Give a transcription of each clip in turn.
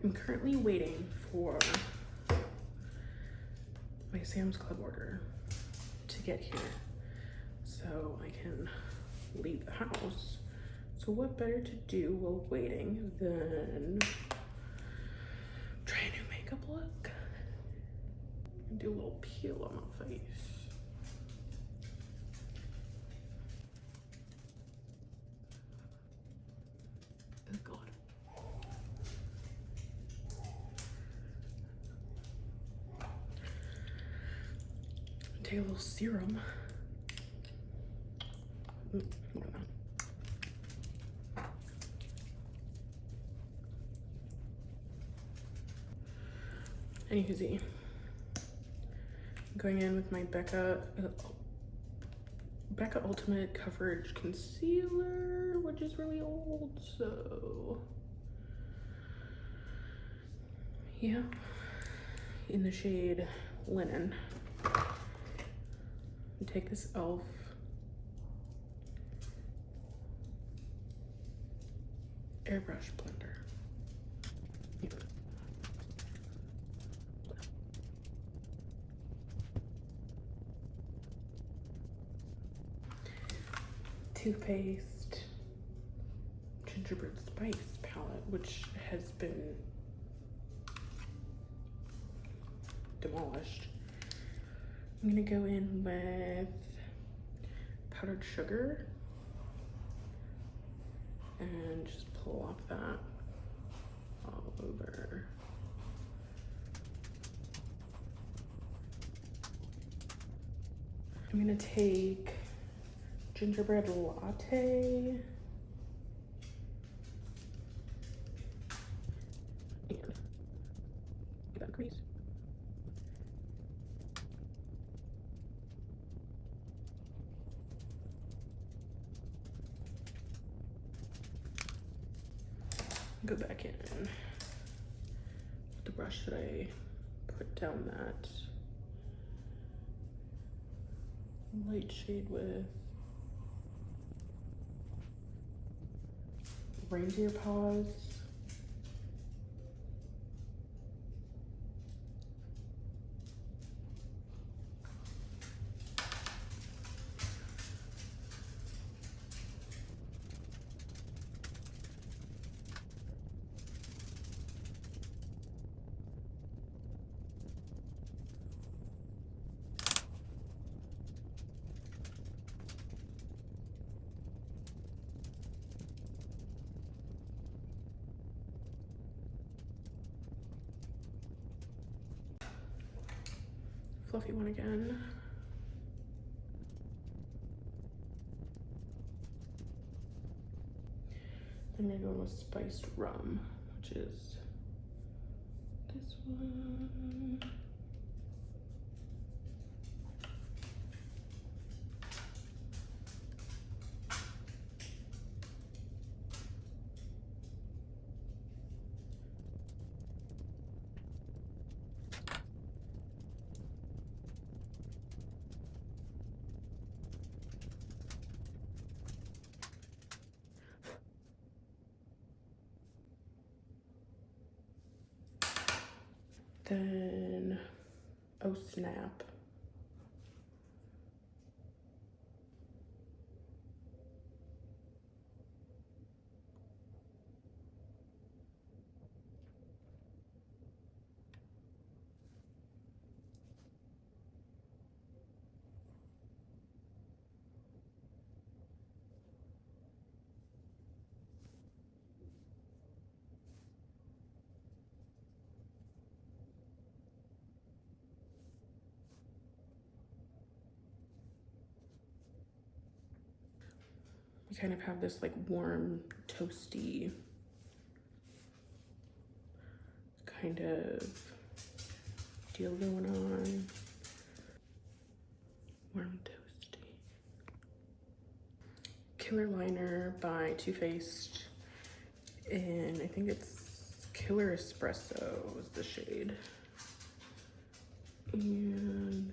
I'm currently waiting for my Sam's Club order to get here so I can leave the house. So what better to do while waiting than try a new makeup look and do a little peel on my face. Oh God. Take a little serum. More than that. Anywho, going in with my Becca Ultimate Coverage Concealer, which is really old, so yeah, in the shade Linen. And take this e.l.f. airbrush blender. Too Faced Gingerbread Spice palette, which has been demolished. I'm gonna go in with powdered sugar and just plop that all over. I'm gonna take gingerbread latte and give that a crease. Go back in with the brush that I put down that light shade with. Reindeer paws. Fluffy one again. I'm gonna go with spiced rum, which is this one. Then, oh snap. We kind of have this like warm, toasty kind of deal going on. Warm, toasty. Killer Liner by Too Faced, and I think it's Killer Espresso is the shade. And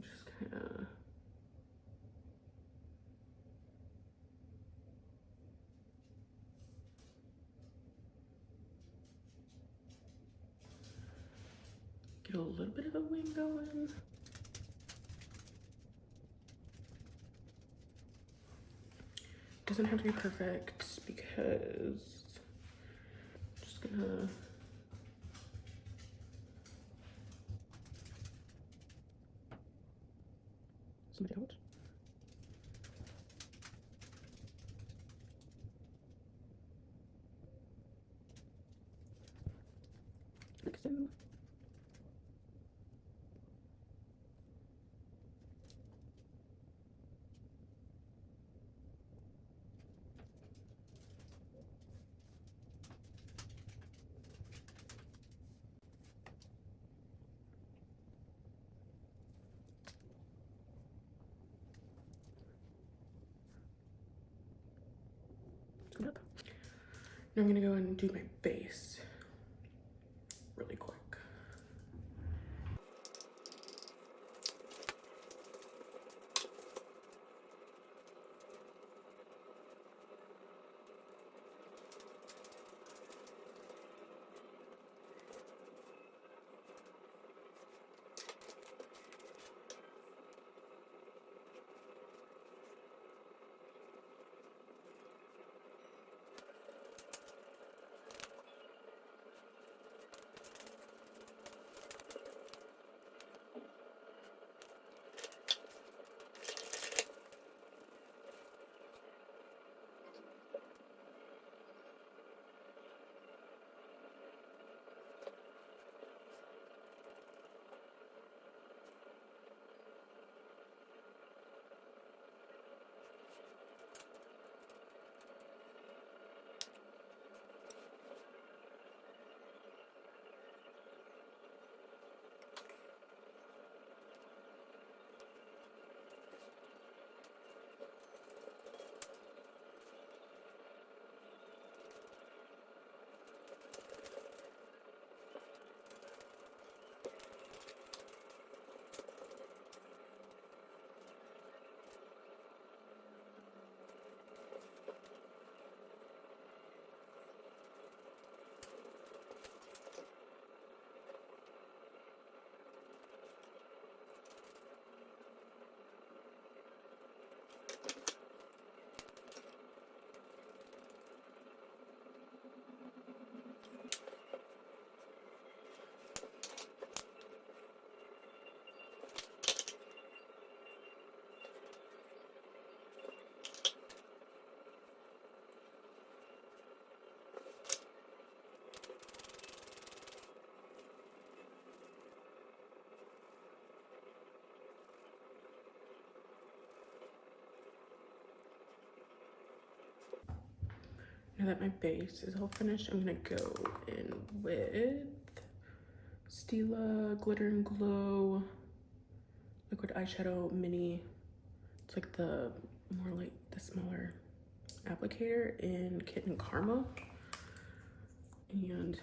just kind of get a little bit of a wing going. Doesn't have to be perfect because I'm just gonna smooth it out. Like so. Up. Now I'm gonna go and do my base really quick. Now that my base is all finished, I'm gonna go in with Stila Glitter and Glow Liquid Eyeshadow Mini. It's like the more like the smaller applicator in Kitten Karma. And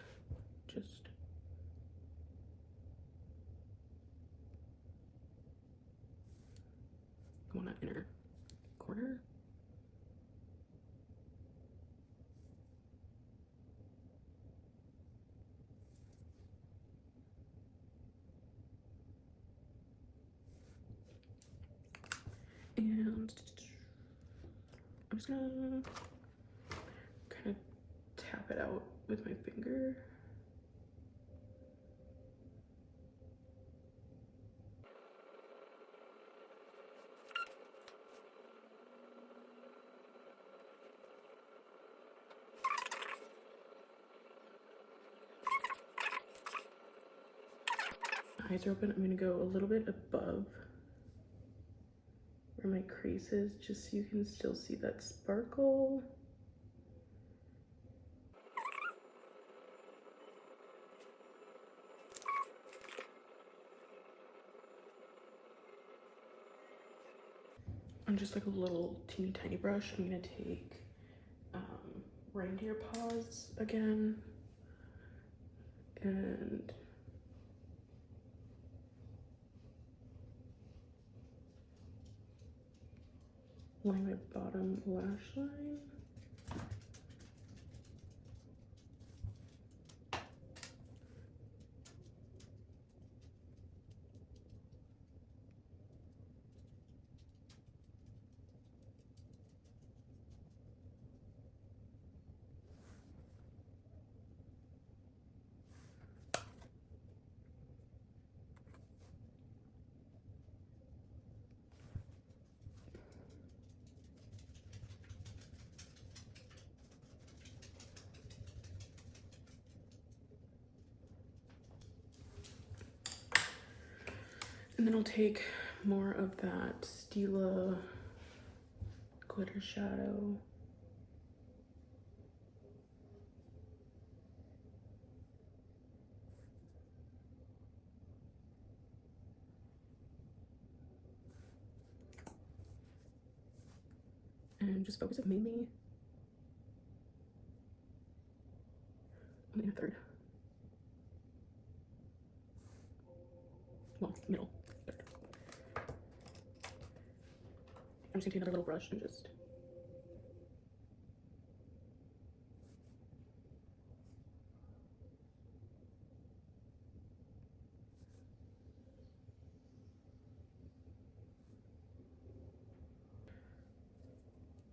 just go on that inner corner. And I'm just gonna kind of tap it out with my finger. Eyes are open. I'm gonna go a little bit above where my crease is, just so you can still see that sparkle. On just like a little teeny tiny brush, I'm gonna take reindeer paws again and line my bottom lash line. And then I'll take more of that Stila glitter shadow. And just focus it mainly on the inner third. Well, middle third. I'm just gonna take another little brush and just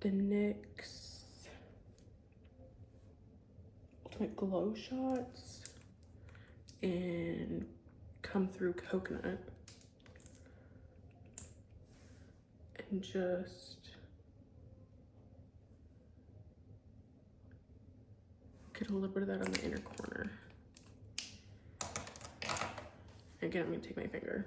the NYX Ultimate Glow Shots and Come Through Coconut, and just get a little bit of that on the inner corner. Again, I'm gonna take my finger.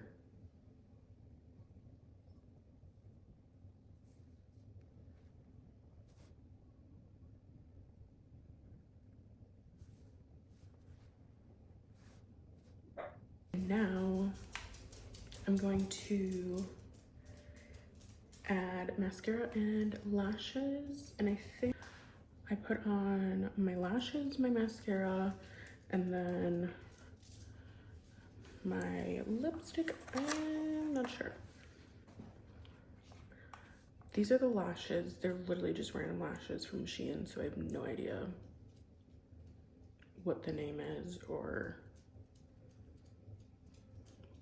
Now I'm going to add mascara and lashes, and I think I put on my lashes, my mascara, and then my lipstick. I'm not sure. These are the lashes. They're literally just random lashes from Shein, so I have no idea what the name is or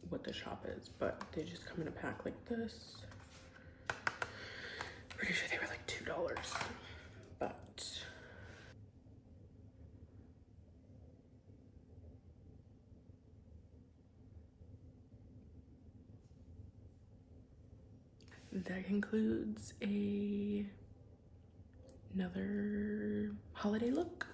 what the shop is, but they just come in a pack like this. Pretty sure they were like $2, but that concludes another holiday look.